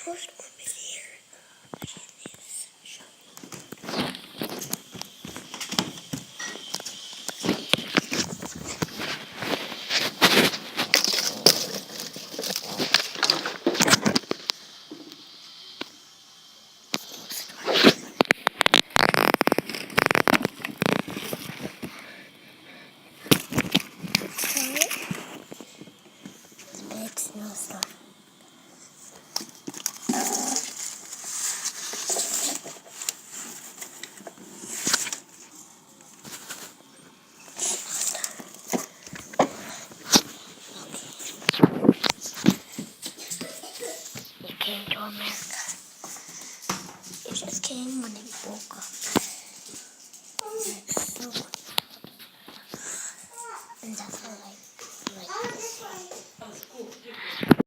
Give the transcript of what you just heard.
Yours over here. Show big snowstorm. It came to America. It just came when it woke up.